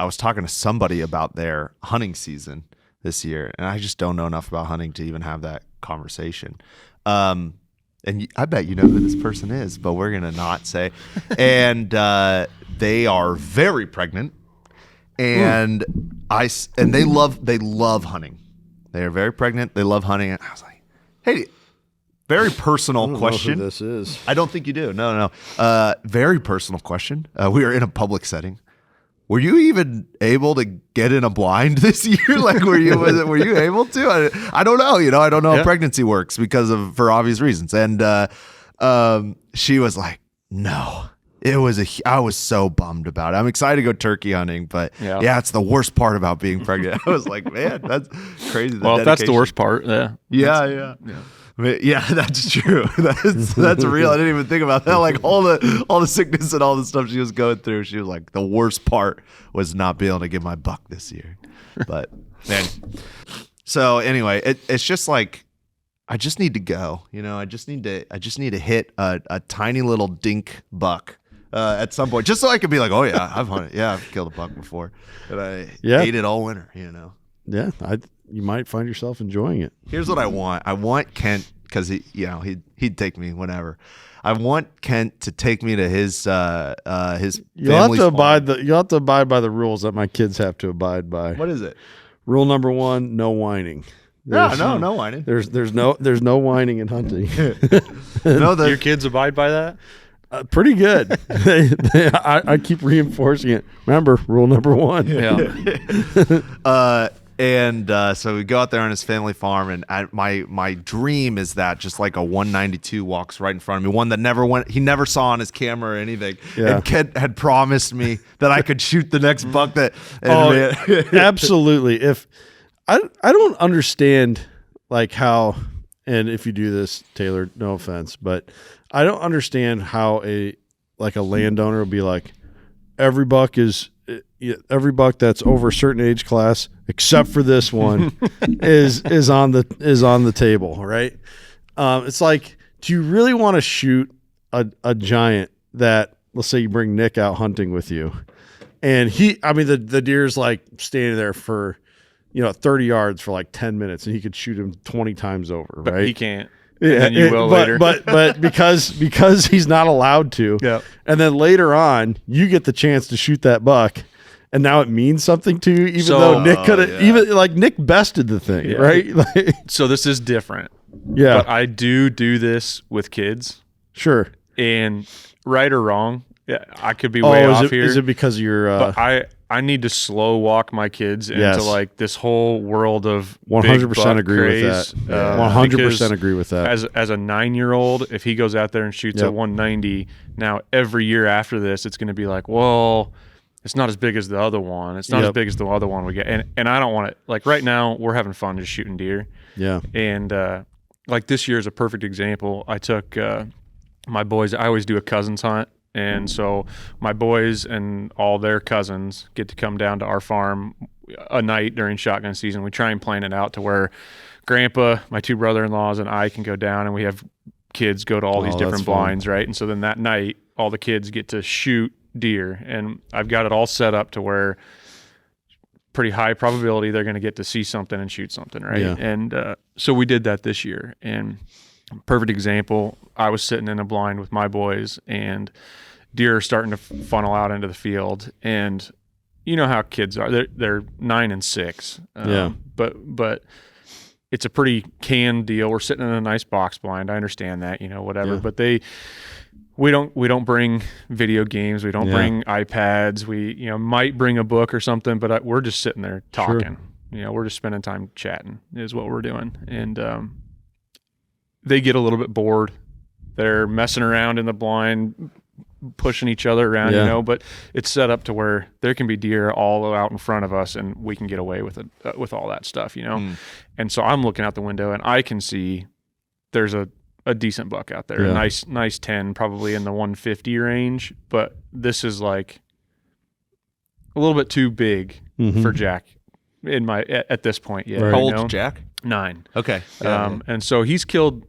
I was talking to somebody about their hunting season this year, and I just don't know enough about hunting to even have that conversation. And I bet you know who this person is, but we're gonna not say. And they are very pregnant, and they love hunting. They are very pregnant. They love hunting. And I was like, hey. Very personal question. I don't know who this is. I don't think you do. No. Very personal question. We are in a public setting. Were you even able to get in a blind this year? Like, were you able to? I don't know. I don't know how pregnancy works for obvious reasons. And she was like, no. I was so bummed about it. I'm excited to go turkey hunting, but it's the worst part about being pregnant. I was like, man, that's crazy. Well, if that's the worst part, yeah. Yeah, that's true. That's real. I didn't even think about that. Like all the sickness and all the stuff she was going through. She was like, the worst part was not being able to get my buck this year. But man, so anyway, it's just like I just need to go. I just need to hit a tiny little dink buck at some point, just so I could be like, oh yeah, I've hunted. Yeah, I've killed a buck before, and I ate it all winter. Yeah, you might find yourself enjoying it. Here's what I want. I want Kent, because he'd take me whenever. I want Kent to take me to his family's You'll have to abide by the rules that my kids have to abide by. What is it? Rule number 1: no whining. No whining. There's no whining in hunting. Your kids abide by that? Pretty good. I keep reinforcing it. Remember, rule number 1. Yeah. And so we go out there on his family farm, and my dream is that just like a 192 walks right in front of me, one that he never saw on his camera or anything. Yeah. And Kent had promised me that I could shoot the next buck absolutely. If I don't understand like how, and if you do this, Taylor, no offense, but I don't understand how a landowner will be like, every buck that's over a certain age class, except for this one, is on the table, right? It's like, do you really want to shoot a giant that, let's say you bring Nick out hunting with you, and the deer's like standing there for 30 yards for like 10 minutes, and he could shoot him 20 times over, right? But he can't. Yeah, and you will later. But because he's not allowed to, and then later on you get the chance to shoot that buck, and now it means something to you, even though Nick could have, even like Nick bested the thing, right? So this is different. Yeah. But I do this with kids. Sure. And right or wrong, I could be way off here. Is it because you're... But I need to slow walk my kids into like this whole world of 100% agree craze, with that. 100% agree with that. As a 9-year-old, if he goes out there and shoots a 190, now every year after this, it's going to be like, well, it's not as big as the other one. It's not as big as the other one we get. And I don't want it. Like right now, we're having fun just shooting deer. Yeah. And like this year is a perfect example. I took my boys. I always do a cousins hunt. And so my boys and all their cousins get to come down to our farm a night during shotgun season. We try and plan it out to where Grandpa, my 2 brother-in-laws, and I can go down, and we have kids go to all these different blinds, right? And so then that night, all the kids get to shoot deer, and I've got it all set up to where pretty high probability they're going to get to see something and shoot something, right? Yeah. And so we did that this year, and perfect example, I was sitting in a blind with my boys, and deer are starting to funnel out into the field, and you know how kids are. They're 9 and 6. But it's a pretty canned deal. We're sitting in a nice box blind. I understand that, whatever. Yeah. But we don't bring video games. We don't bring iPads. We might bring a book or something, but we're just sitting there talking. Sure. We're just spending time chatting is what we're doing. And they get a little bit bored. They're messing around in the blind, pushing each other around, but it's set up to where there can be deer all out in front of us, and we can get away with it, with all that stuff, And so I'm looking out the window, and I can see there's a decent buck out there, a nice 10, probably in the 150 range, but this is like a little bit too big for Jack at this point yet. Right. How old's Jack? 9. Okay. And so he's killed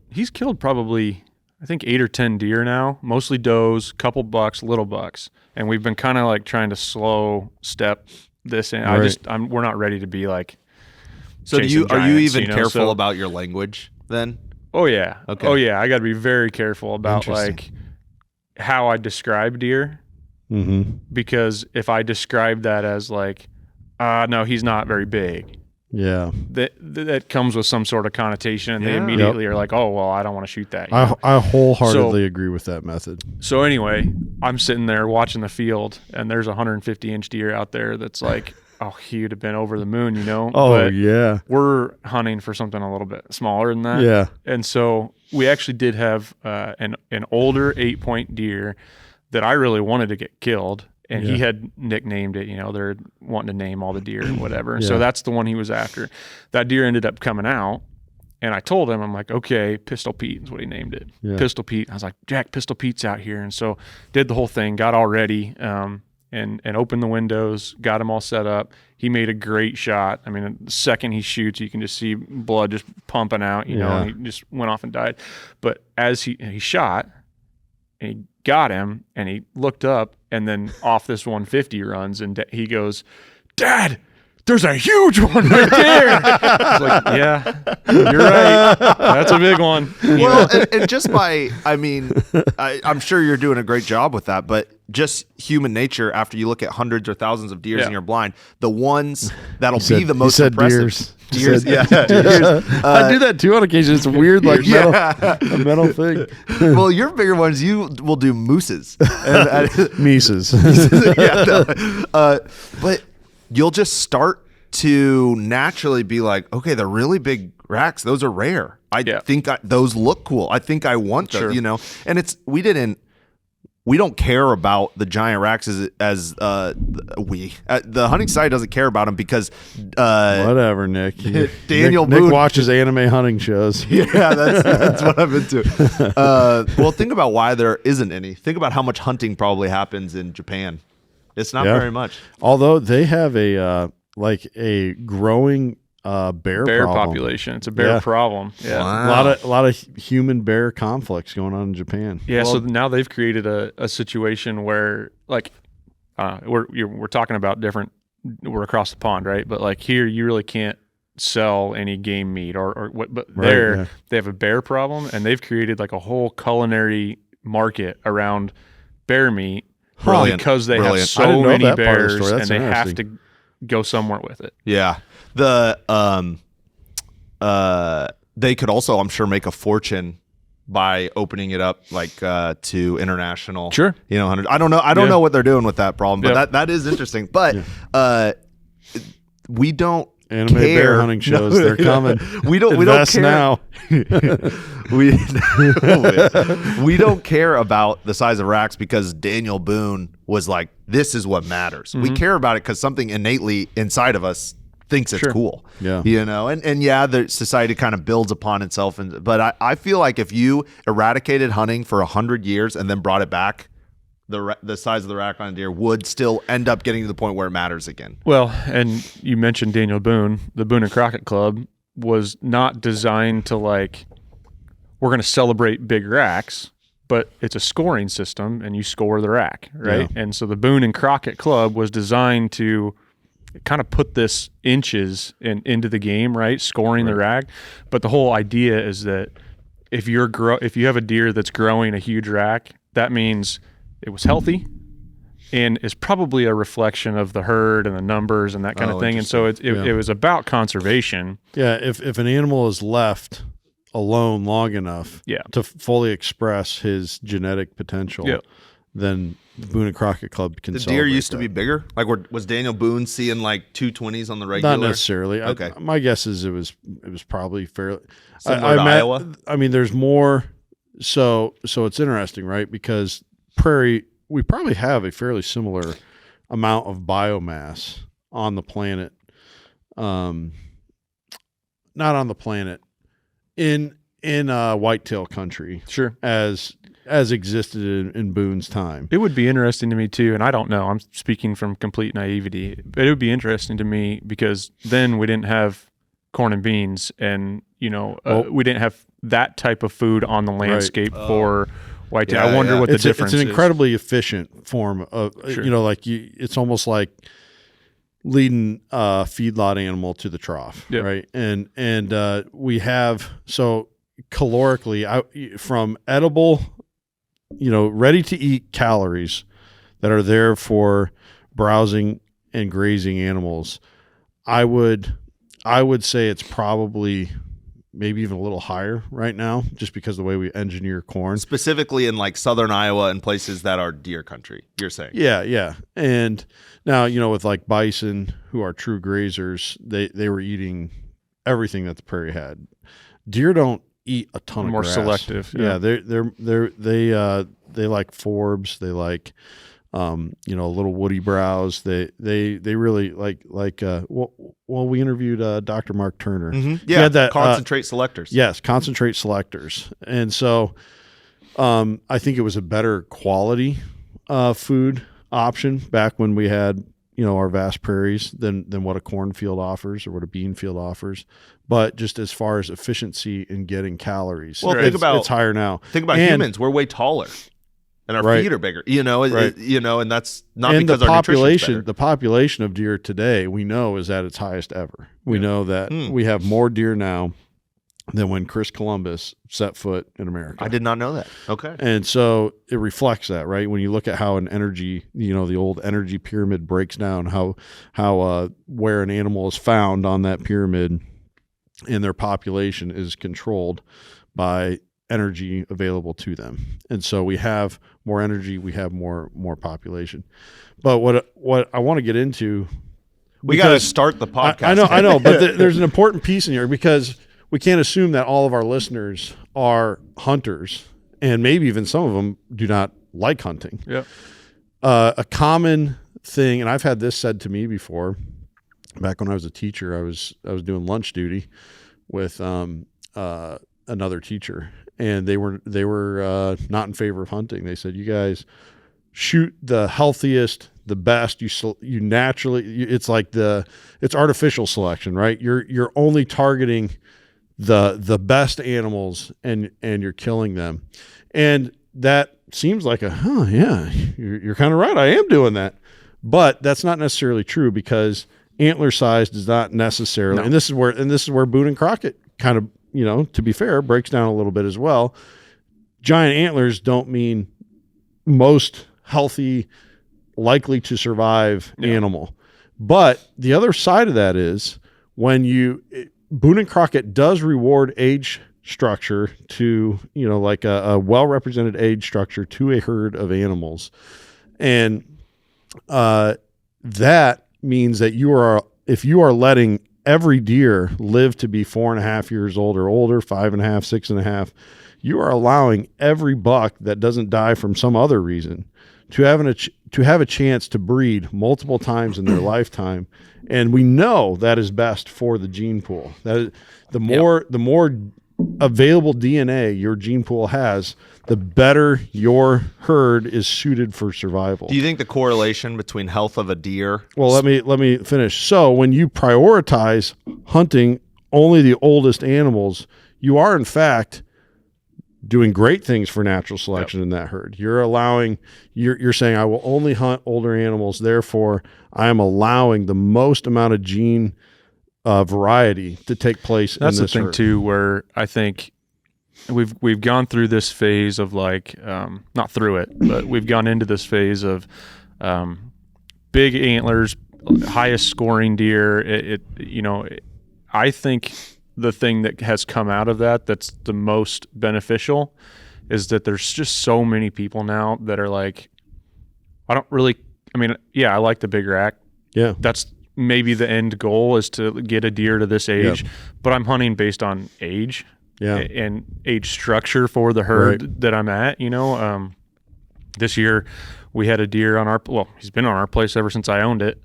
probably, I think, 8 or 10 deer now, mostly does, couple bucks, little bucks. And we've been kind of like trying to slow step this, and Right. we're not ready to be like. So are you giants, even careful So- about your language then? Oh yeah. Okay. Oh yeah. I got to be very careful about Interesting. like how I describe deer, Mm-hmm. because if I describe that as like, no, he's not very big, Yeah. that comes with some sort of connotation, and they Yeah. immediately are like, oh well, I don't want to shoot that. you know? I wholeheartedly agree with that method. So anyway, I'm sitting there watching the field, and there's a 150-inch deer out there that's like, oh, he would have been over the moon, you know. Oh, But yeah. we're hunting for something a little bit smaller than that. Yeah. And so we actually did have an older 8-point deer that I really wanted to get killed, and he Yeah. had nicknamed it. You know, they're wanting to name all the deer and whatever. Yeah. So that's the one he was after. That deer ended up coming out. And I told him, I'm like, okay, Pistol Pete is what he named it. Yeah. Pistol Pete. I was like, Jack, Pistol Pete's out here. And so did the whole thing, got all ready, and opened the windows, got him all set up. He made a great shot. I mean, the second he shoots, you can just see blood just pumping out, you know, Yeah. and he just went off and died. But as he shot, and he got him, and he looked up, and then off this 150 runs, and he goes, Dad, there's a huge one right there. I was like, yeah, you're right. That's a big one. Well, and just by, I mean, I'm sure you're doing a great job with that, but just human nature, after you look at hundreds or thousands of deers Yeah. in your blind, the ones that'll He said- be the he most said impressive. deers. He Deers, said- yeah. Deers. I do that too on occasion. It's a weird, like, Yeah. a metal thing. Well, your bigger ones, you will do mooses. Mises. Yeah, no. But you'll just start to naturally be like, okay, the really big racks, those are rare. I think those look cool. I think I want those, Sure. you know. And we don't care about the giant racks as the hunting side doesn't care about them because Whatever, Nick. Daniel Nick Boone- watches anime hunting shows. yeah, that's what I'm into. Well, think about why there isn't any. Think about how much hunting probably happens in Japan. It's not Yeah. very much. Although they have a growing bear problem. population. It's a bear Yeah. problem. Yeah. Wow. A lot of human bear conflicts going on in Japan. Yeah, Well- so now they've created a situation where like we're talking about different. We're across the pond, right? But like here, you really can't sell any game meat or what. But Right, there, yeah. they have a bear problem, and they've created like a whole culinary market around bear meat Brilliant. because they Brilliant. have I so didn't know many that part of the bears, story. and That's they have interesting. to go somewhere with it. Yeah. They could also, I'm sure, make a fortune by opening it up like to international. Sure. You know, I don't know. I don't Yeah. know what they're doing with that problem, but Yeah. that is interesting. But we don't Anime care. bear hunting shows, they're coming. We don't Invest care now. we don't care about the size of racks because Daniel Boone was like, this is what matters. We care about it because something innately inside of us thinks it's Sure. cool. Yeah. You know, and yeah, the society kind of builds upon itself. But I feel like if you eradicated hunting for 100 years and then brought it back, the size of the rack on a deer would still end up getting to the point where it matters again. Well, and you mentioned Daniel Boone. The Boone and Crockett Club was not designed to like, we're going to celebrate big racks, but it's a scoring system and you score the rack, right? Yeah. And so the Boone and Crockett Club was designed to kind of put this inches into the game, right? Scoring the rack. But the whole idea is that if you have a deer that's growing a huge rack, that means it was healthy and is probably a reflection of the herd and the numbers and that kind of thing. And so it was about conservation. Yeah, if an animal is left alone long enough Yeah. to fully express his genetic potential, Yeah. then the Boone and Crockett Club can The deer celebrate used to that. be bigger. Like, was Daniel Boone seeing like 220s on the regular? Not necessarily. Okay. My guess is it was probably fairly Similar to Iowa? I mean, there's more. So it's interesting, right? Because we probably have a fairly similar amount of biomass on the planet. Not on the planet, in whitetail country, Sure. as existed in Boone's time. It would be interesting to me too, and I don't know, I'm speaking from complete naivety, but it would be interesting to me because then we didn't have corn and beans and, we didn't have that type of food on the landscape for whitetail. Yeah, I wonder yeah. what the It's difference an is. incredibly efficient form of, Sure. it's almost like leading feedlot animal to the trough, Yep. right? And we have, so calorically, from edible, ready to eat calories that are there for browsing and grazing animals, I would say it's probably maybe even a little higher right now, just because of the way we engineer corn. Specifically in like southern Iowa and places that are deer country, you're saying? Yeah. And now, with like bison, who are true grazers, they were eating everythting that the prairie had. Deer don't eat a ton of More grass. selective. Yeah, they like forbs. They like little woody browse. They really like we interviewed Dr. Mark Turner. Mm-hmm. He Yeah, had that concentrate selectors. Yes, concentrate selectors. And so I think it was a better quality food option back when we had our vast prairies than what a cornfield offers or what a bean field offers. But just as far as efficiency in getting calories, well, it's higher now. Think about humans. We're way taller. And our feet are bigger, and that's not and because the our nutrition's better. The population of deer today, we know, is at its highest ever. We know that we have more deer now than when Chris Columbus set foot in America. I did not know that. Okay. And so it reflects that, right? When you look at how an energy, the old energy pyramid breaks down, how where an animal is found on that pyramid and their population is controlled by energy available to them. And so we have more energy, we have more population. But what I want to get into, we got to start the podcast. I know, but there's an important piece in here, because we can't assume that all of our listeners are hunters, and maybe even some of them do not like hunting. Yeah. A common thing, and I've had this said to me before, back when I was a teacher, I was doing lunch duty with another teacher, and they were not in favor of hunting. They said, "You guys shoot the healthiest, the best. You naturally, it's like it's artificial selection, right? You're only targeting the best animals, and you're killing them." And that seems like yeah, you're kind of right. I am doing that, but that's not necessarily true, because antler size does not necessarily. No. And this is where Boone and Crockett kind of, to be fair, breaks down a little bit as well. Giant antlers don't mean most healthy, likely to survive animal. But the other side of that is Boone and Crockett does reward age structure to, like a well-represented age structure to a herd of animals. And that means that if you are letting every deer live to be 4.5 years old or older, 5.5, 6.5, you are allowing every buck that doesn't die from some other reason to have a chance to breed multiple times in their lifetime. And we know that is best for the gene pool. That the more available DNA your gene pool has, the better your herd is suited for survival. Do you think the correlation between health of a deer? Well, let me finish. So when you prioritize hunting only the oldest animals, you are in fact doing great things for natural selection in that herd. You're saying, I will only hunt older animals, therefore I am allowing the most amount of gene variety to take place in this herd. That's the thing too, where I think we've gone through this phase of not through it, but we've gone into this phase of big antlers, highest scoring deer. I think the thing that has come out of that's the most beneficial is that there's just so many people now that are like, I like the big rack. Yeah. That's maybe the end goal, is to get a deer to this age, but I'm hunting based on age and age structure for the herd that I'm at. This year we had a deer he's been on our place ever since I owned it.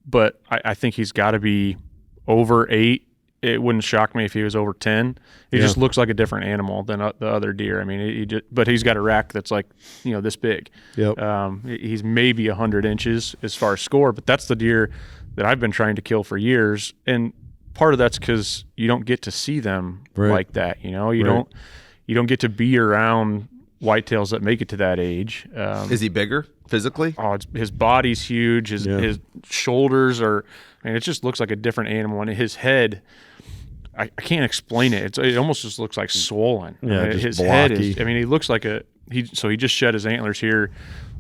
But I think he's got to be over 8. It wouldn't shock me if he was over 10. He just looks like a different animal than the other deer. I mean, but he's got a rack that's like, this big. Yep. He's maybe 100 inches as far as score, but that's the deer that I've been trying to kill for years. And part of that's because you don't get to see them like that. You don't get to be around whitetails that make it to that age. Is he bigger physically? Oh, his body's huge. His shoulders are. I mean, it just looks like a different animal, and his head. I can't explain it. It almost just looks like swollen. Yeah, I mean, just his blocky. head is. I mean, he looks like So he just shed his antlers here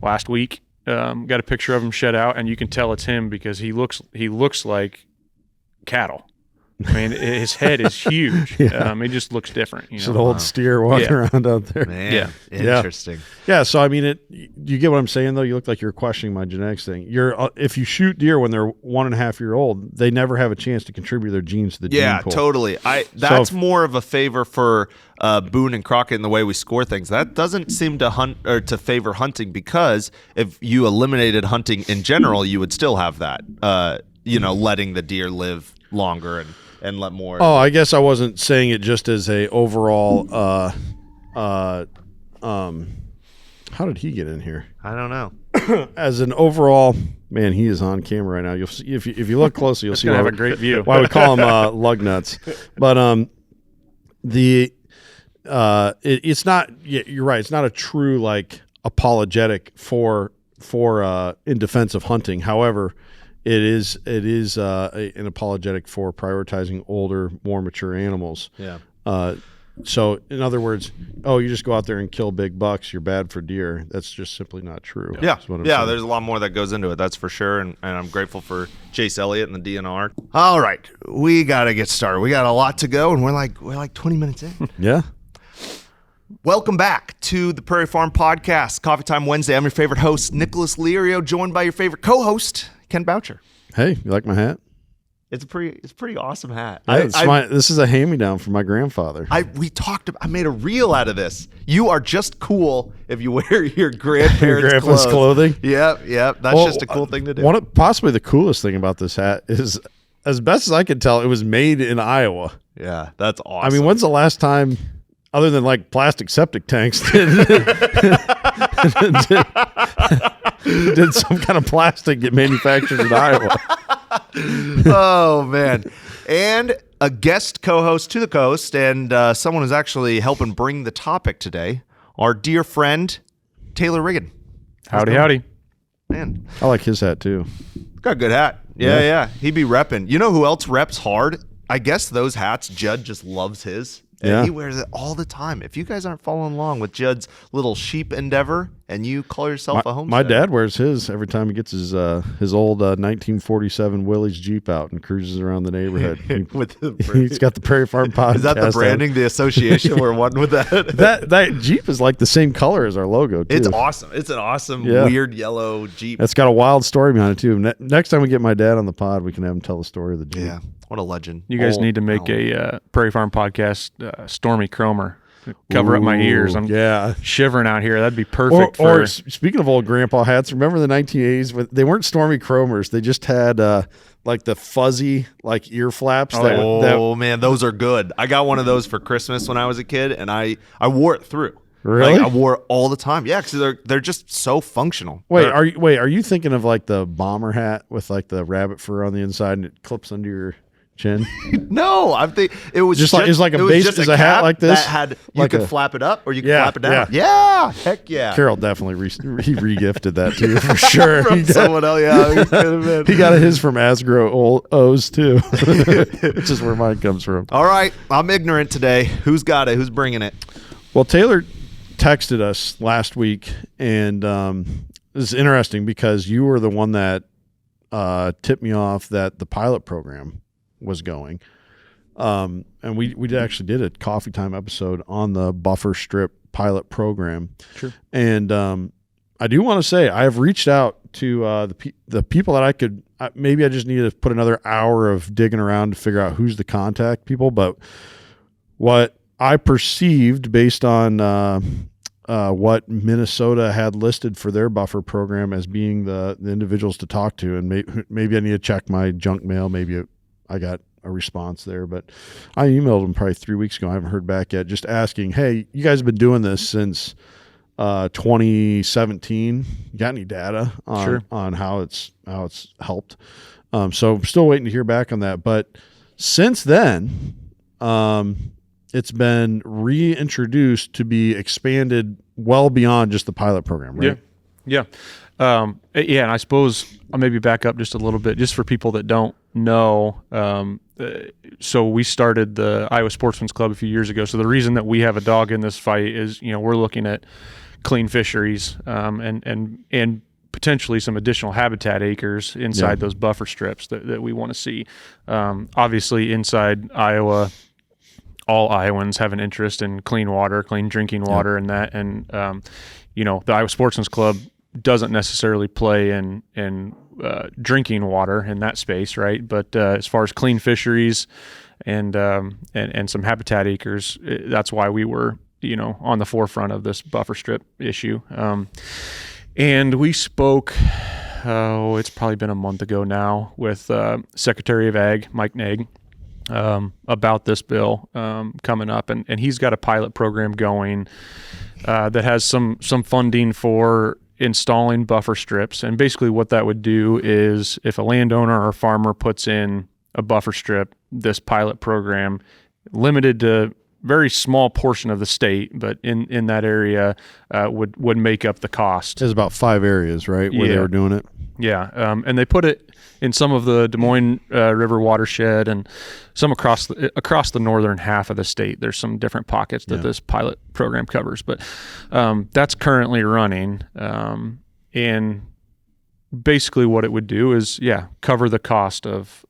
last week. Got a picture of him shed out, and you can tell it's him because he looks like cattle. I mean, his head is huge. He just looks different. It's an old steer walking around out there. Man, interesting. Yeah. So I mean, you get what I'm saying though. You look like you're questioning my genetics thing. If you shoot deer when they're 1.5 years old, they never have a chance to contribute their genes to the gene pool. Totally. That's more of a favor for Boone and Crockett in the way we score things. That doesn't seem to hunt or to favor hunting, because if you eliminated hunting in general, you would still have that. Letting the deer live longer and let more. Oh, I guess I wasn't saying it just as a overall. How did he get in here? I don't know. As an overall, man, he is on camera right now. You'll see, if you look closely, you'll see. Have a great view. Why we call him lug nuts, but it's not. Yeah, you're right. It's not a true like apologetic for in defense of hunting. However, it is an apologetic for prioritizing older, more mature animals. Yeah. So in other words, you just go out there and kill big bucks, you're bad for deer. That's just simply not true. Yeah. That's what I'm saying. There's a lot more that goes into it. That's for sure. And I'm grateful for Chase Elliott and the DNR. All right. We got to get started. We got a lot to go, and we're like 20 minutes in. Yeah. Welcome back to the Prairie Farm Podcast, Coffee Time Wednesday. I'm your favorite host, Nicholas Lirio, joined by your favorite co-host, Ken Boucher. Hey, you like my hat? It's a pretty awesome hat. This is a hand-me-down from my grandfather. I made a reel out of this. You are just cool if you wear your grandparents' clothing. Yep. That's just a cool thing to do. Possibly the coolest thing about this hat is, as best as I can tell, it was made in Iowa. Yeah, that's awesome. I mean, when's the last time, other than like plastic septic tanks, did some kind of plastic get manufactured in Iowa? Oh, man. And a guest co-host to the coast, and someone who's actually helping bring the topic today, our dear friend, Taylor Riggin. Howdy. Man. I like his hat, too. Got a good hat. Yeah. He'd be repping. You know who else reps hard? I guess those hats, Judd just loves his. And he wears it all the time. If you guys aren't following along with Judd's little sheep endeavor and you call yourself a homesteader. My dad wears his every time he gets his old 1947 Willys Jeep out and cruises around the neighborhood. He's got the Prairie Farm Podcast. Is that the branding, the association we're one with that? that Jeep is like the same color as our logo, too. It's awesome. It's an awesome, weird yellow Jeep. It's got a wild story behind it, too. Next time we get my dad on the pod, we can have him tell the story of the Jeep. Yeah. What a legend. You guys need to make a Prairie Farm Podcast Stormy Cromer. Cover up my ears. I'm shivering out here. That'd be perfect. Or speaking of old grandpa hats, remember the 1980s? They weren't Stormy Cromers. They just had like the fuzzy like ear flaps. Man, those are good. I got one of those for Christmas when I was a kid, and I wore it through. Really? Like, I wore it all the time. Yeah, because they're just so functional. Are you thinking of like the bomber hat with like the rabbit fur on the inside and it clips under your chin? No, I think it was just like a base is a hat like this. That had you could flap it up or you could flap it down. Yeah, heck yeah. Carol definitely re-gifted that to you for sure. From someone else, he got his from Asgrow O's too, which is where mine comes from. All right, I'm ignorant today. Who's got it? Who's bringing it? Well, Taylor texted us last week, and this is interesting because you were the one that tipped me off that the pilot program was going. And we actually did a coffee time episode on the Buffer Strip pilot program. Sure. And I do want to say I have reached out to the people that I could maybe I just need to put another hour of digging around to figure out who's the contact people. But what I perceived based on what Minnesota had listed for their buffer program as being the individuals to talk to, and maybe I need to check my junk mail. Maybe I got a response there, but I emailed them probably 3 weeks ago. I haven't heard back yet, just asking, hey, you guys have been doing this since 2017. You got any data on how it's helped? So I'm still waiting to hear back on that. But since then, it's been reintroduced to be expanded well beyond just the pilot program, right? Yeah. Yeah. And I suppose I'll maybe back up just a little bit, just for people that don't know. So we started the Iowa Sportsman's Club a few years ago. So the reason that we have a dog in this fight is, we're looking at clean fisheries, and potentially some additional habitat acres inside those buffer strips that we want to see. Obviously inside Iowa, all Iowans have an interest in clean water, clean drinking water, and that. And, the Iowa Sportsman's Club doesn't necessarily play in drinking water in that space, right? But as far as clean fisheries and some habitat acres, that's why we were, on the forefront of this buffer strip issue. And we spoke, it's probably been a month ago now, with Secretary of Ag, Mike Naig, about this bill coming up. And he's got a pilot program going that has some funding for installing buffer strips. And basically what that would do is, if a landowner or farmer puts in a buffer strip, this pilot program, limited to very small portion of the state, but in that area, would make up the cost. There's about 5 areas, right, where they were doing it? Yeah, and they put it in some of the Des Moines River watershed and some across the northern half of the state. There's some different pockets that this pilot program covers, but that's currently running. And basically what it would do is, cover the cost of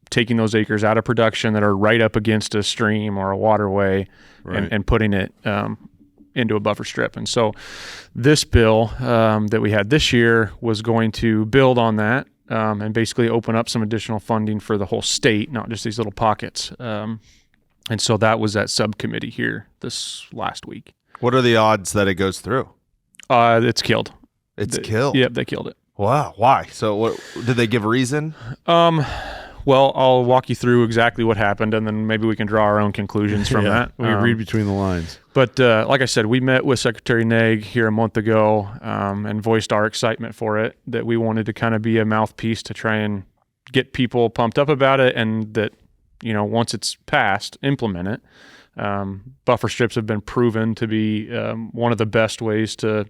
taking those acres out of production that are right up against a stream or a waterway, and putting it into a buffer strip. And so this bill that we had this year was going to build on that, and basically open up some additional funding for the whole state, not just these little pockets. And so that was at subcommittee here this last week. What are the odds that it goes through? It's killed. It's killed? Yep, they killed it. Wow. Why? So what did they give a reason? Well, I'll walk you through exactly what happened, and then maybe we can draw our own conclusions from that. We read between the lines. But like I said, we met with Secretary Naig here a month ago, and voiced our excitement for it, that we wanted to kind of be a mouthpiece to try and get people pumped up about it, and that, once it's passed, implement it. Buffer strips have been proven to be one of the best ways to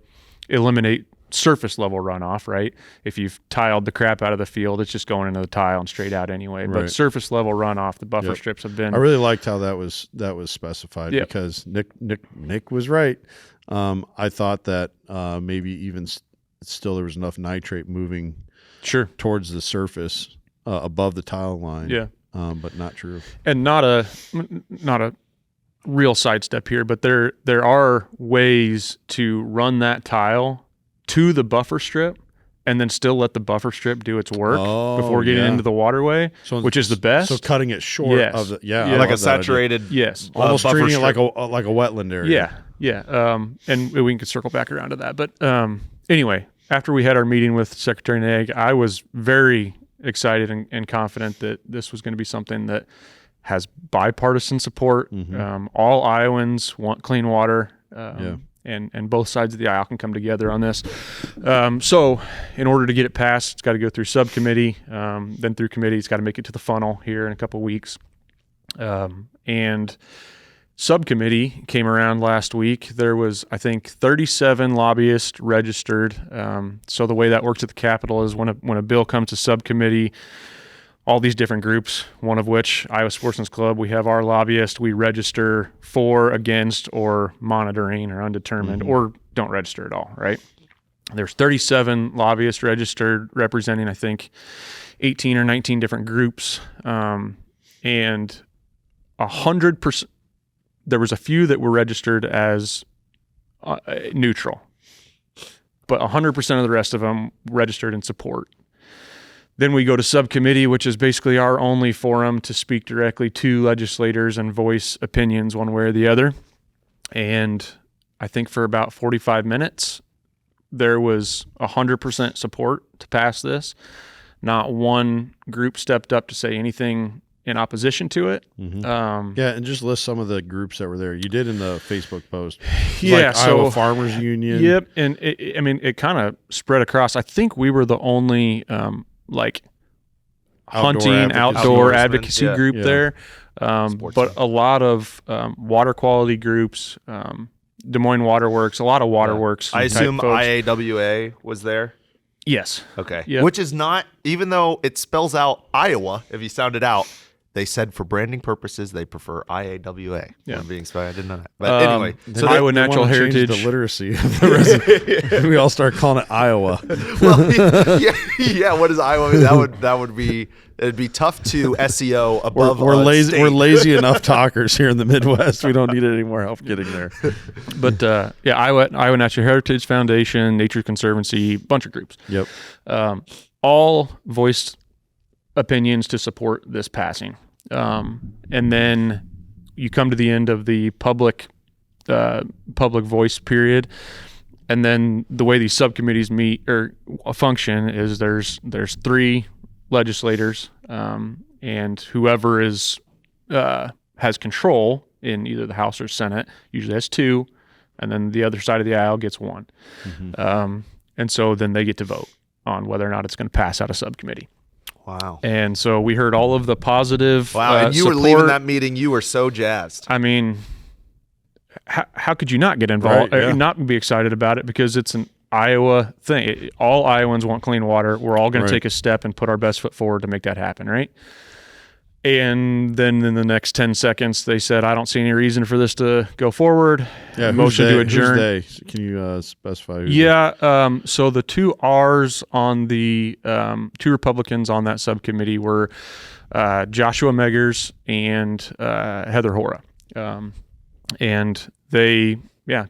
eliminate surface level runoff, right? If you've tiled the crap out of the field, it's just going into the tile and straight out anyway. Right. But surface level runoff, the buffer strips have been. I really liked how that was specified, because Nick was right. I thought that maybe even still there was enough nitrate moving towards the surface above the tile line. Yeah, but not true. And not a real sidestep here, but there are ways to run that tile to the buffer strip and then still let the buffer strip do its work before getting into the waterway, which is the best. So cutting it short of the like a saturated, almost treating it like a wetland area. And we can circle back around to that. But anyway, after we had our meeting with Secretary Naig, I was very excited and confident that this was going to be something that has bipartisan support. All Iowans want clean water. And both sides of the aisle can come together on this. So in order to get it passed, it's got to go through subcommittee, then through committee. It's got to make it to the funnel here in a couple of weeks. And subcommittee came around last week. There was, I think, 37 lobbyists registered. So the way that works at the Capitol is when a bill comes to subcommittee, all these different groups, one of which, Iowa Sportsman's Club, we have our lobbyist. We register for, against, or monitoring, or undetermined, or don't register at all, right? There's 37 lobbyists registered, representing, I think, 18 or 19 different groups. And 100%, there was a few that were registered as neutral, but 100% of the rest of them registered in support. Then we go to subcommittee, which is basically our only forum to speak directly to legislators and voice opinions one way or the other. And I think for about 45 minutes, there was 100% support to pass this. Not one group stepped up to say anything in opposition to it. And just list some of the groups that were there. You did in the Facebook post. Like Iowa Farmers Union. Yep, and it kind of spread across. I think we were the only outdoor advocacy group there. But a lot of water quality groups, Des Moines Waterworks, a lot of waterworks. I type assume folks. IAWA was there. Yes. Okay. Yep. Which is not, even though it spells out Iowa, if you sound it out, they said for branding purposes they prefer IAWA. Yeah. I'm being spied. I didn't know that. But anyway, So Iowa they Natural wanna change Heritage. the literacy of the resident. We all start calling it Iowa. well, yeah. What is Iowa? That would be. It'd be tough to SEO above. We're a lazy. state. We're lazy enough talkers here in the Midwest. We don't need any more help getting there. But Iowa Natural Heritage Foundation, Nature Conservancy, bunch of groups. Yep. All voiced opinions to support this passing. And then you come to the end of the public voice period, and then the way these subcommittees meet or function is there's 3 legislators, and whoever has control in either the House or Senate usually has 2, and then the other side of the aisle gets 1. And so then they get to vote on whether or not it's going to pass out of subcommittee. Wow. And so we heard all of the positive. Wow. And you were support. leaving that meeting. You were so jazzed. I mean, how could you not get involved, Right, yeah. not be excited about it? Because it's an Iowa thing. All Iowans want clean water. We're all going Right. to take a step and put our best foot forward to make that happen, right? And then in the next 10 seconds, they said, I don't see any reason for this to go forward. Yeah. Motion to adjourn. Who's they? Can you specify? Who's Yeah. So the 2 R's on the 2 Republicans on that subcommittee were Joshua Meggers and Heather Hora. And they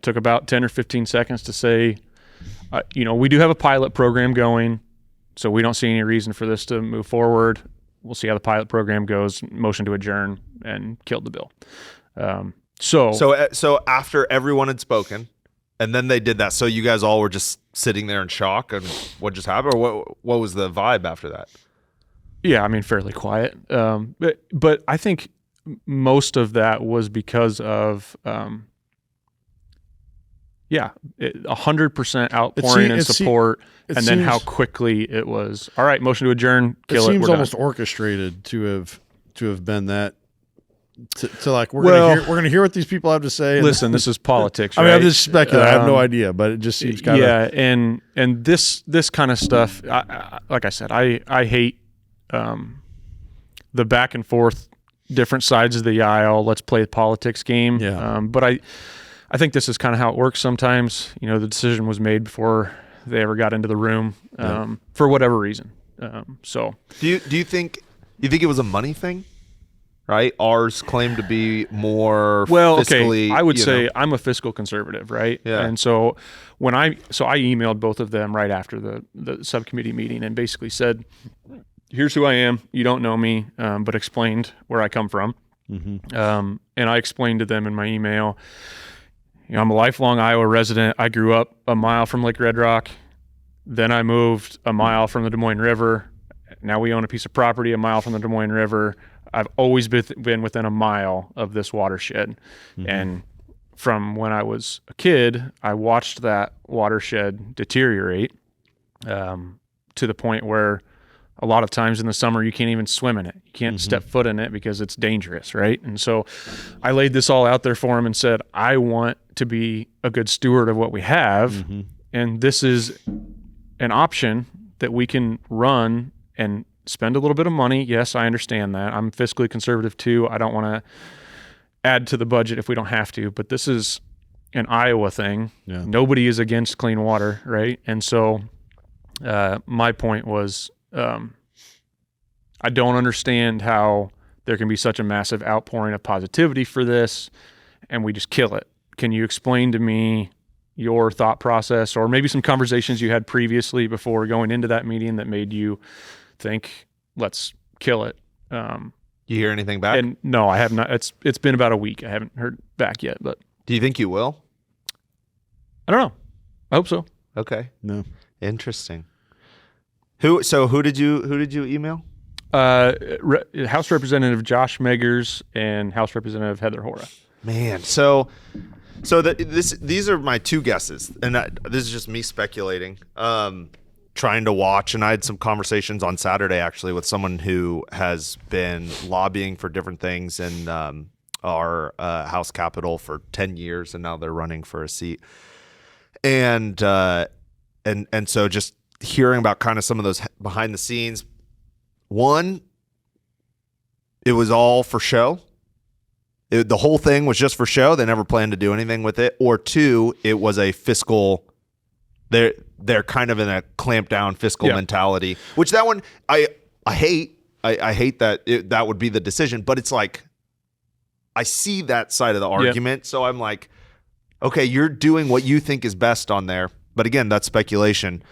took about 10 or 15 seconds to say, we do have a pilot program going, so we don't see any reason for this to move forward. We'll see how the pilot program goes. Motion to adjourn, and killed the bill. So after everyone had spoken, and then they did that. So you guys all were just sitting there in shock, and what just happened? Or what was the vibe after that? Yeah, I mean, fairly quiet. But I think most of that was because of 100% outpouring and support, and then how quickly it was. All right, motion to adjourn. Kill it. Seems We're almost done. orchestrated to have been that. To like we're Well- gonna hear what these people have to say. and- Listen, this is politics. I mean, I'm right? just speculating. I have no idea, but it just seems kind of. Yeah, and this kind of stuff. Like I said, I hate the back and forth, different sides of the aisle. Let's play the politics game. Yeah. But I think this is kind of how it works sometimes. The decision was made before they ever got into the room, for whatever reason. So Do you think it was a money thing? Right? Ours claim to be more fiscally. Okay. I would say I'm a fiscal conservative, right? Yeah. And so I emailed both of them right after the subcommittee meeting and basically said, here's who I am. You don't know me, but explained where I come from. And I explained to them in my email, I'm a lifelong Iowa resident. I grew up a mile from Lake Red Rock. Then I moved a mile from the Des Moines River. Now we own a piece of property a mile from the Des Moines River. I've always been within a mile of this watershed. And from when I was a kid, I watched that watershed deteriorate to the point where a lot of times in the summer, you can't even swim in it. You can't step foot in it because it's dangerous, right? And so I laid this all out there for him and said, I want to be a good steward of what we have. And this is an option that we can run and spend a little bit of money. Yes, I understand that. I'm fiscally conservative too. I don't want to add to the budget if we don't have to, but this is an Iowa thing. Yeah. Nobody is against clean water, right? And so my point was, I don't understand how there can be such a massive outpouring of positivity for this and we just kill it. Can you explain to me your thought process or maybe some conversations you had previously before going into that meeting that made you think, let's kill it? You hear anything back? And no, I have not. It's been about a week. I haven't heard back yet, but Do you think you will? I don't know. I hope so. Okay. No. Interesting. Who did you email? House Representative Josh Meggers and House Representative Heather Hora. Man, these are my 2 guesses, and this is just me speculating. Trying to watch, and I had some conversations on Saturday actually with someone who has been lobbying for different things in our House Capitol for 10 years, and now they're running for a seat. And so just hearing about kind of some of those behind the scenes. One, it was all for show. The whole thing was just for show. They never planned to do anything with it. Or two, it was a fiscal. They're kind of in a clamped down fiscal mentality, which that one I hate. I hate that that would be the decision. But it's like I see that side of the argument, so I'm like, okay, you're doing what you think is best on there. But again, that's speculation.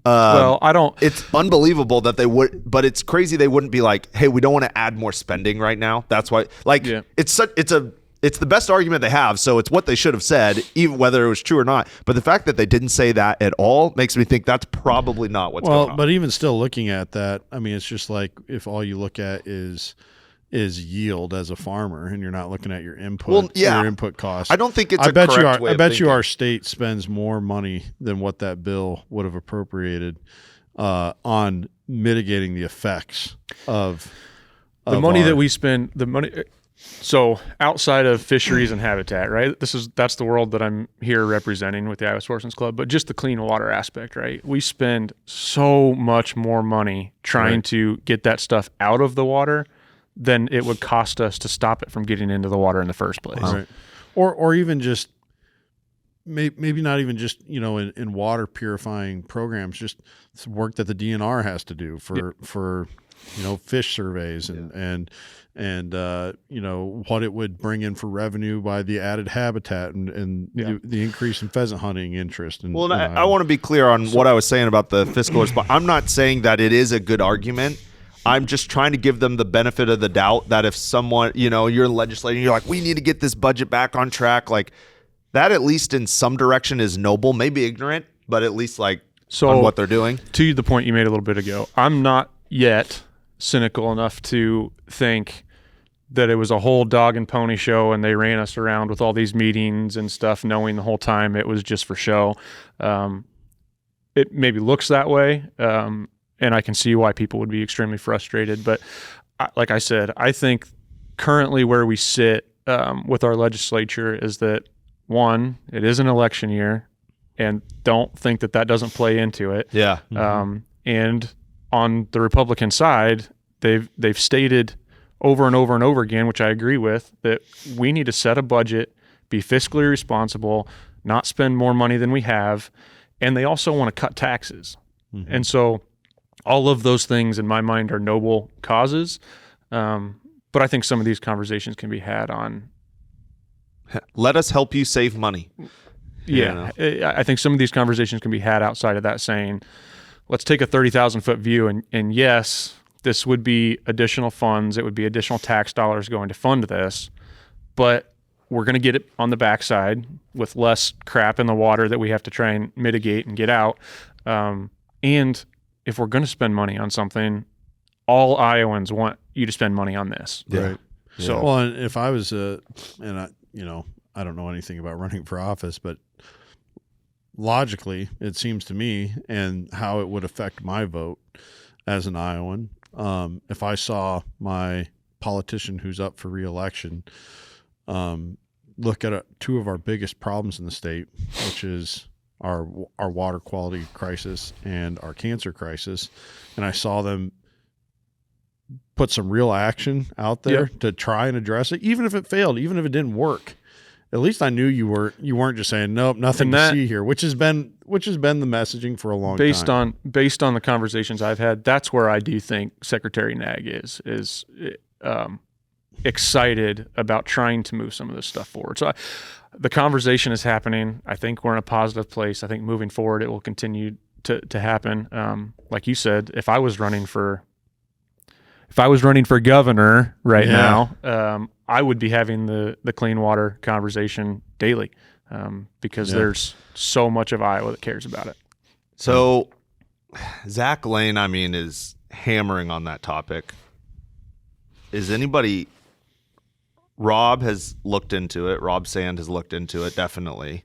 Well, I don't. It's unbelievable that they would, but it's crazy they wouldn't be like, "Hey, we don't want to add more spending right now." That's why, it's the best argument they have. So it's what they should have said, even whether it was true or not. But the fact that they didn't say that at all makes me think that's probably not what's going on. But even still looking at that, I mean, it's just like if all you look at is yield as a farmer, and you're not looking at your input, your input costs. I don't think it's. I bet you our state spends more money than what that bill would have appropriated on mitigating the effects of the money that we spend. The money. So outside of fisheries and habitat, right? That's the world that I'm here representing with the Iowa Sportsman's Club. But just the clean water aspect, right? We spend so much more money trying to get that stuff out of the water than it would cost us to stop it from getting into the water in the first place. Right. Or even just maybe not even just, in water purifying programs, just some work that the DNR has to do for fish surveys and what it would bring in for revenue by the added habitat and the increase in pheasant hunting interest. And, I want to be clear on what I was saying about the fiscal response. I'm not saying that it is a good argument. I'm just trying to give them the benefit of the doubt that if someone, you're legislating, you're like, we need to get this budget back on track. Like that, at least in some direction, is noble, maybe ignorant, but at least on what they're doing. To the point you made a little bit ago, I'm not yet cynical enough to think that it was a whole dog and pony show and they ran us around with all these meetings and stuff, knowing the whole time it was just for show. It maybe looks that way. And I can see why people would be extremely frustrated. But like I said, I think currently where we sit with our legislature is that, one, it is an election year, and don't think that doesn't play into it. Yeah. And on the Republican side, they've stated over and over and over again, which I agree with, that we need to set a budget, be fiscally responsible, not spend more money than we have, and they also want to cut taxes. Mm-hmm. And so all of those things in my mind are noble causes, but I think some of these conversations can be had on. Let us help you save money. Yeah, I think some of these conversations can be had outside of that, saying, let's take a 30,000-foot view, and yes, this would be additional funds. It would be additional tax dollars going to fund this, but we're going to get it on the backside with less crap in the water that we have to try and mitigate and get out. And if we're going to spend money on something, all Iowans want you to spend money on this. Yeah. Right. So, well, and if I was I don't know anything about running for office, but logically, it seems to me, and how it would affect my vote as an Iowan, if I saw my politician who's up for re-election look at two of our biggest problems in the state, which is our water quality crisis and our cancer crisis, and I saw them put some real action out there to try and address it, even if it failed, even if it didn't work. At least I knew you weren't just saying nope, nothing to see here, which has been the messaging for a long time. Based on the conversations I've had, that's where I do think Secretary Nag is excited about trying to move some of this stuff forward. So the conversation is happening. I think we're in a positive place. I think moving forward, it will continue to happen. Like you said, if I was running for governor now, I would be having the clean water conversation daily because there's so much of Iowa that cares about it. So Zach Lane, is hammering on that topic. Is anybody... Rob has looked into it. Rob Sand has looked into it, definitely.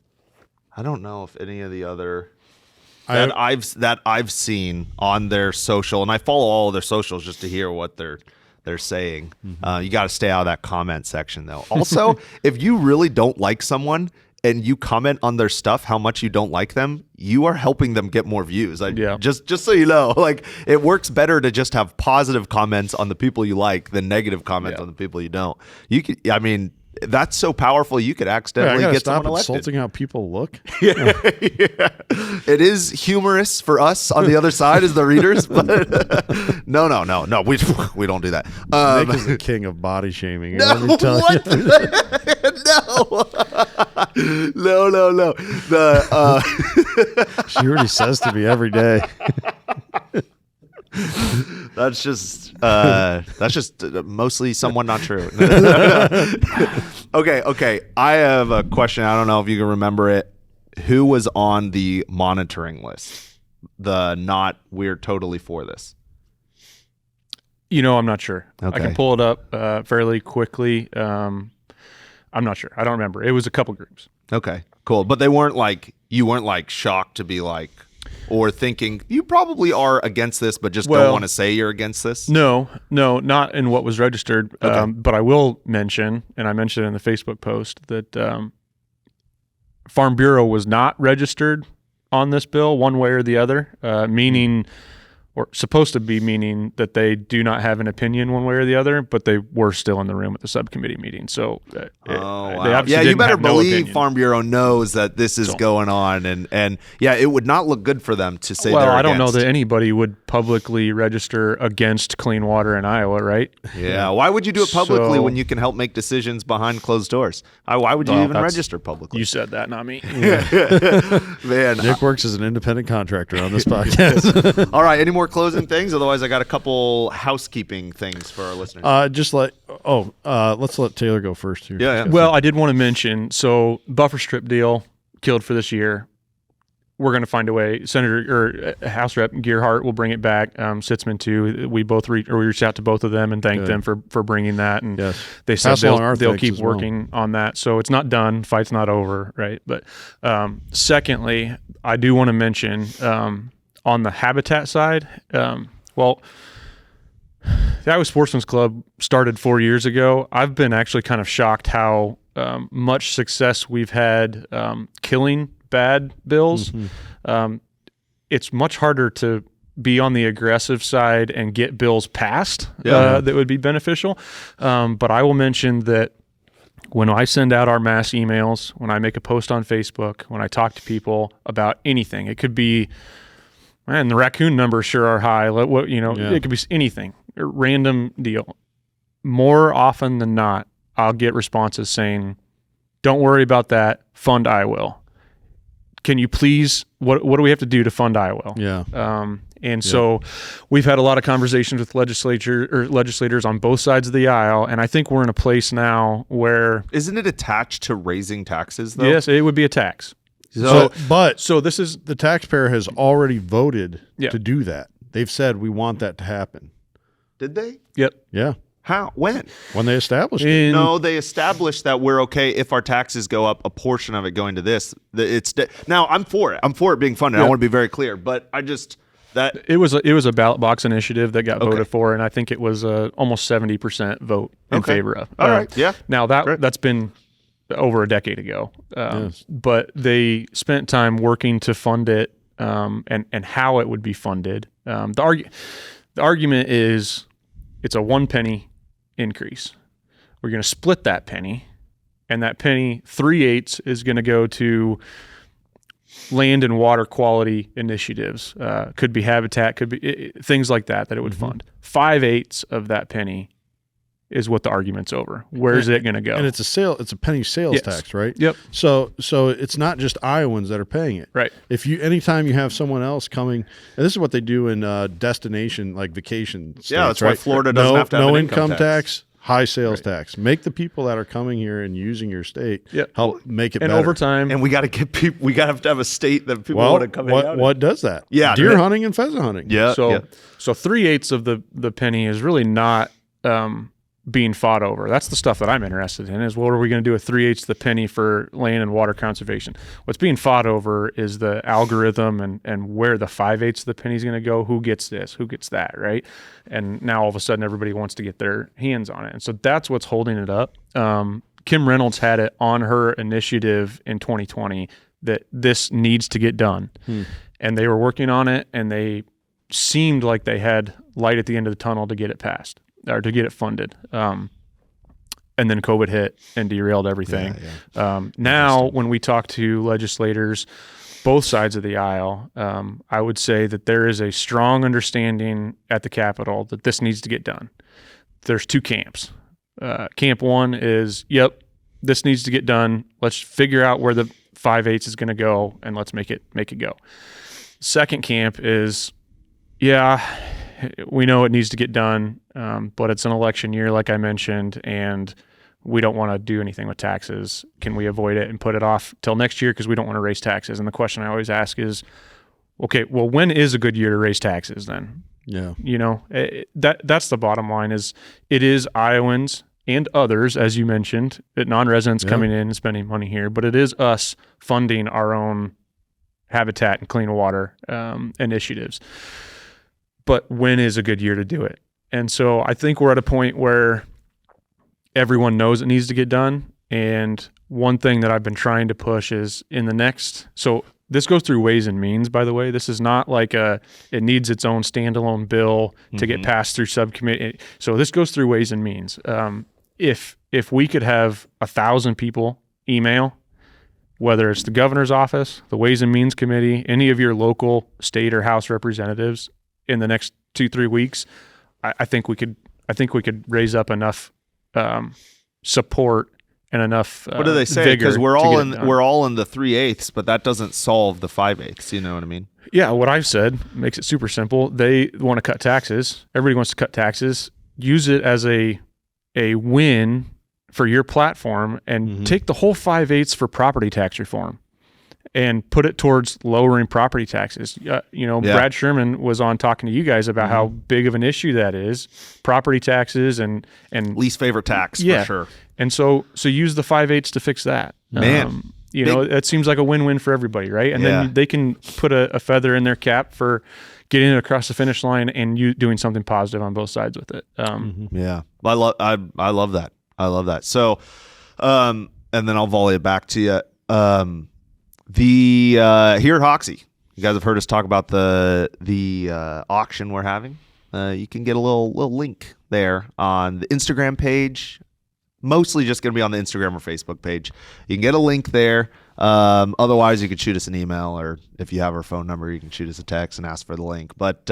I don't know if any of the other... I've seen on their social, and I follow all of their socials just to hear what they're they're saying. You got to stay out of that comment section, though. Also, if you really don't like someone and you comment on their stuff, how much you don't like them, you are helping them get more views. Just so you know, like, it works better to just have positive comments on the people you like than negative comments on the people you don't. That's so powerful. You could accidentally get someone elected. Stop insulting how people look. Yeah. It is humorous for us on the other side as the readers, but no, we don't do that. Nick is the king of body shaming. No, what? No. She already says to me every day. That's just mostly somewhat not true. Okay. I have a question. I don't know if you can remember it. Who was on the monitoring list? We're totally for this. I'm not sure. Okay. I can pull it up fairly quickly. I'm not sure. I don't remember. It was a couple groups. Okay, cool. But you weren't like shocked to be like, or thinking you probably are against this, but just don't want to say you're against this? No, not in what was registered. Okay. But I will mention, and I mentioned in the Facebook post, that Farm Bureau was not registered on this bill one way or the other, meaning, or supposed to be meaning, that they do not have an opinion one way or the other, but they were still in the room at the subcommittee meeting. So wow. You better believe Farm Bureau knows that this is going on, and it would not look good for them to say they're against. I don't know that anybody would publicly register against clean water in Iowa, right? Yeah. Why would you do it publicly when you can help make decisions behind closed doors? Why would you even register publicly? You said that, not me. Man, Nick works as an independent contractor on this podcast. All right. Any more closing things? Otherwise, I got a couple housekeeping things for our listeners. Let's let Taylor go first here. Yeah. Well, I did want to mention, so buffer strip deal killed for this year. We're going to find a way. House Rep Gearhart will bring it back. Sitzman too. We both reached out to both of them and thanked them for bringing that. And they said they'll keep working on that. So it's not done. Fight's not over, right? But secondly, I do want to mention on the habitat side, the Iowa Sportsman's Club started 4 years ago. I've been actually kind of shocked how much success we've had killing bad bills. Mm-hmm. It's much harder to be on the aggressive side and get bills passed that would be beneficial. But I will mention that when I send out our mass emails, when I make a post on Facebook, when I talk to people about anything, it could be, man, the raccoon numbers sure are high. It could be anything, a random deal. More often than not, I'll get responses saying, "Don't worry about that. Fund I will. Can you please? What do we have to do to fund I will?" Yeah. So we've had a lot of conversations with legislators on both sides of the aisle, and I think we're in a place now where isn't it attached to raising taxes though? Yes, it would be a tax. So this is the taxpayer has already voted to do that. They've said we want that to happen. Did they? Yep. Yeah. How? When? When they established it. No, they established that we're okay if our taxes go up, a portion of it going to this. Now I'm for it. I'm for it being funded. I want to be very clear, but it was a ballot box initiative that got voted for, and I think it was almost 70% vote in favor of. All right. Yeah. Now that's been over a decade ago, but they spent time working to fund it and how it would be funded. The argument is it's a 1 penny increase. We're going to split that penny, and that penny 3/8 is going to go to land and water quality initiatives. Could be habitat, could be things like that it would fund. 5/8 of that penny is what the argument's over. Where's it going to go? And it's a penny sales tax, right? Yep. So it's not just Iowans that are paying it. Right. Anytime you have someone else coming, and this is what they do in destination, like vacation states, that's why Florida doesn't have to have no an income tax, high sales tax. Make the people that are coming here and using your state help make it better. And over time. And we got to get people, we got to have a state that people want to come in. What does that? Yeah. Deer hunting and pheasant hunting. Yeah. So 3/8 of the penny is really not being fought over. That's the stuff that I'm interested in, is what are we going to do with 3/8 the penny for land and water conservation? What's being fought over is the algorithm and where the 5/8 the penny is going to go, who gets this, who gets that, right? And now all of a sudden everybody wants to get their hands on it. And so that's what's holding it up. Kim Reynolds had it on her initiative in 2020 that this needs to get done. And they were working on it, and they seemed like they had light at the end of the tunnel to get it passed or to get it funded. And then COVID hit and derailed everything. Now, when we talk to legislators, both sides of the aisle, I would say that there is a strong understanding at the Capitol that this needs to get done. There's two camps. Camp one is, yep, this needs to get done. Let's figure out where the 5/8 is going to go, and let's make it go. Second camp is, yeah, we know it needs to get done, but it's an election year, like I mentioned, and we don't want to do anything with taxes. Can we avoid it and put it off till next year because we don't want to raise taxes? And the question I always ask is, okay, well, when is a good year to raise taxes then? Yeah. You know, that's the bottom line. Is it is Iowans and others, as you mentioned, non-residents coming in and spending money here, but it is us funding our own habitat and clean water initiatives. But when is a good year to do it? And so I think we're at a point where everyone knows it needs to get done. And one thing that I've been trying to push is in the next, so this goes through Ways and Means, by the way. This is not like it needs its own standalone bill to get passed through subcommittee. So this goes through Ways and Means. If we could have 1,000 people email, whether it's the governor's office, the Ways and Means Committee, any of your local state or House representatives in the next 2-3 weeks, I think we could raise up enough support and enough what do they say? Because we're all in the 3/8, but that doesn't solve the 5/8. You know what I mean? Yeah, what I've said makes it super simple. They want to cut taxes. Everybody wants to cut taxes. Use it as a win for your platform, and take the whole 5/8 for property tax reform and put it towards lowering property taxes. Brad Sherman was on talking to you guys about how big of an issue that is, property taxes and least favorite tax for sure. And so use the 5/8 to fix that. Man, it seems like a win-win for everybody, right? And then they can put a feather in their cap for getting it across the finish line and you doing something positive on both sides with it. Yeah, I love that. I love that. So, and then I'll volley it back to you. Here at Hoxie, you guys have heard us talk about the auction we're having. You can get a little link there on the Instagram page. Mostly just going to be on the Instagram or Facebook page. You can get a link there. Otherwise, you can shoot us an email, or if you have our phone number, you can shoot us a text and ask for the link. But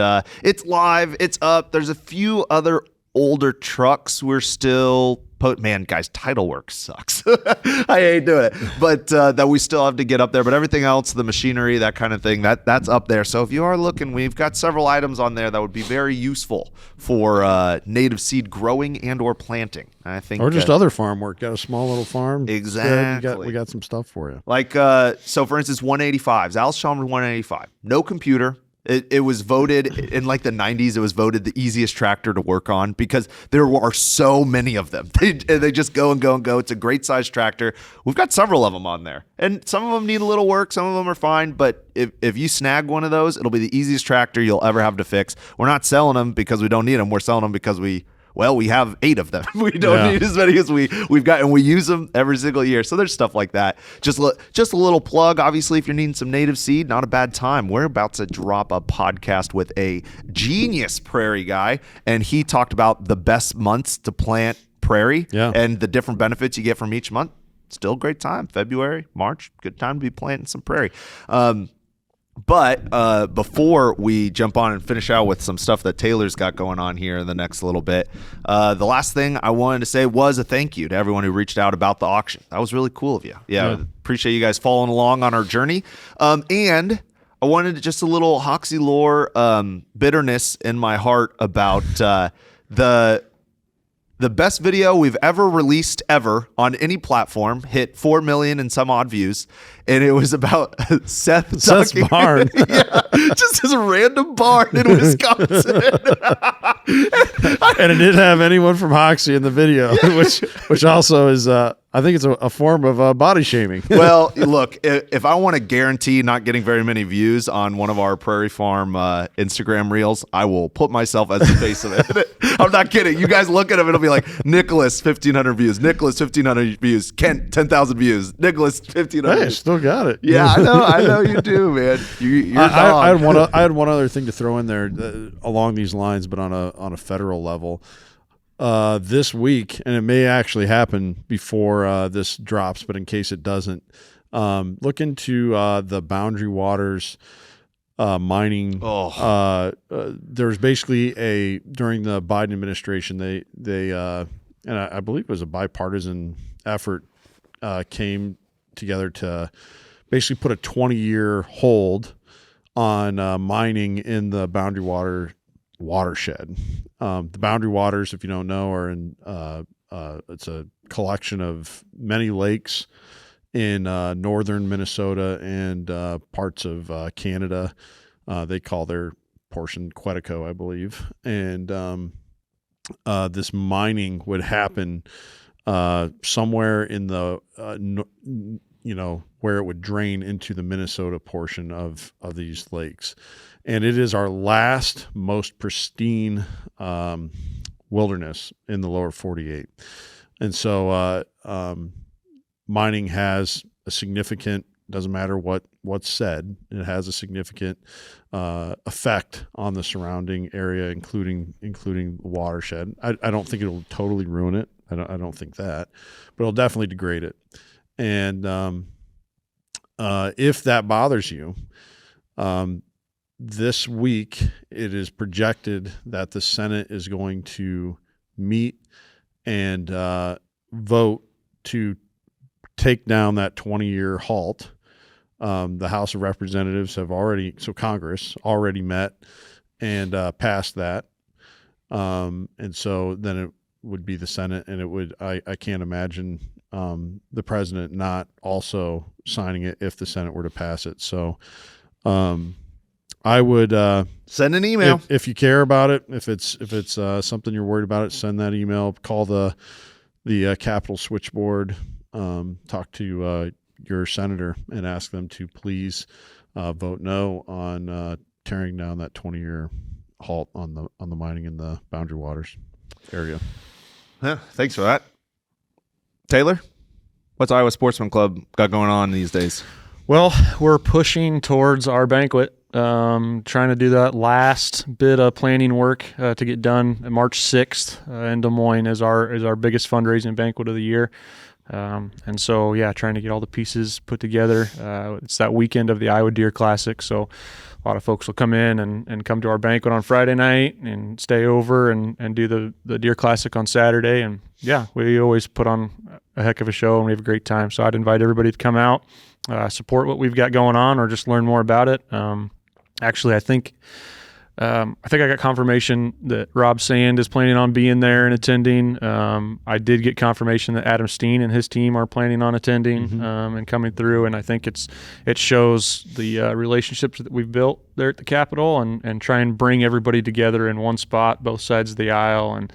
it's live. It's up. There's a few other older trucks we're still man, guys, title work sucks. I hate doing it, but that we still have to get up there. But everything else, the machinery, that kind of thing, that's up there. So if you are looking, we've got several items on there that would be very useful for native seed growing and or planting. I think, or just other farm work. Got a small little farm. Exactly. We got some stuff for you. Like so, for instance, 185s. Alice Chalmers 185. No computer. It was voted in like the 90s. It was voted the easiest tractor to work on because there are so many of them. They just go and go and go. It's a great sized tractor. We've got several of them on there, and some of them need a little work. Some of them are fine. But if you snag one of those, it'll be the easiest tractor you'll ever have to fix. We're not selling them because we don't need them. We're selling them because we have 8 of them. We don't need as many as we've got, and we use them every single year. So there's stuff like that. Just a little plug. Obviously, if you're needing some native seed, not a bad time. We're about to drop a podcast with a genius prairie guy, and he talked about the best months to plant prairie and the different benefits you get from each month. Still a great time. February, March, good time to be planting some prairie. But before we jump on and finish out with some stuff that Taylor's got going on here in the next little bit, the last thing I wanted to say was a thank you to everyone who reached out about the auction. That was really cool of you. Yeah. Appreciate you guys following along on our journey. And I wanted just a little Hoxie lore bitterness in my heart about the best video we've ever released ever on any platform hit 4 million and some odd views, and it was about Seth's barn. Just this random barn in Wisconsin. And it didn't have anyone from Hoxie in the video, which also is, I think it's a form of body shaming. Well, look, if I want to guarantee not getting very many views on one of our Prairie Farm Instagram reels, I will put myself as the face of it. I'm not kidding. You guys look at him, it'll be like, Nicholas, 1,500 views. Nicholas, 1,500 views. Kent, 10,000 views. Nicholas, 1,500 Hey, views. still got it. Yeah, I know you do, man. I had one other thing to throw in there along these lines, but on a federal level. This week, and it may actually happen before this drops, but in case it doesn't, look into the Boundary Waters mining. There's basically during the Biden administration, they and I believe it was a bipartisan effort, came together to basically put a 20-year hold on mining in the Boundary watershed. The Boundary Waters, if you don't know, are in it's a collection of many lakes in northern Minnesota and parts of Canada. They call their portion Quetico, I believe. And this mining would happen somewhere in the where it would drain into the Minnesota portion of these lakes. And it is our last most pristine wilderness in the lower 48. And so mining has a significant, doesn't matter what's said, it has a significant effect on the surrounding area, including the watershed. I don't think it'll totally ruin it. I don't think that, but it'll definitely degrade it. And if that bothers you, this week it is projected that the Senate is going to meet and vote to take down that 20-year halt. The House of Representatives Congress already met and passed that. And so then it would be the Senate, and it would, I can't imagine the president not also signing it if the Senate were to pass it. So I would send an email if you care about it. If it's something you're worried about, send that email. Call the Capitol switchboard. Talk to your senator and ask them to please vote no on tearing down that 20-year halt on the mining in the Boundary Waters area. Yeah, thanks for that, Taylor. What's Iowa Sportsman Club got going on these days? Well, we're pushing towards our banquet. Trying to do that last bit of planning work to get done March 6th in Des Moines is our biggest fundraising banquet of the year. And so, trying to get all the pieces put together. It's that weekend of the Iowa Deer Classic, so a lot of folks will come in and come to our banquet on Friday night and stay over and do the Deer Classic on Saturday. And we always put on a heck of a show and we have a great time. So I'd invite everybody to come out, support what we've got going on, or just learn more about it. Actually, I think I got confirmation that Rob Sand is planning on being there and attending. I did get confirmation that Adam Steen and his team are planning on attending and coming through. And I think it shows the relationships that we've built there at the Capitol and try and bring everybody together in one spot, both sides of the aisle,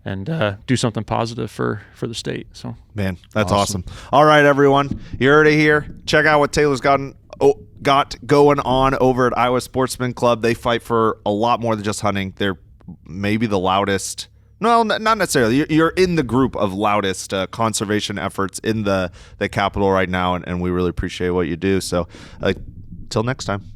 and do something positive for the state. So, man, that's awesome. All right, everyone, you heard it here. Check out what Taylor's got going on over at Iowa Sportsman Club. They fight for a lot more than just hunting. They're maybe the loudest. No, not necessarily. You're in the group of loudest conservation efforts in the Capitol right now, and we really appreciate what you do. So, till next time.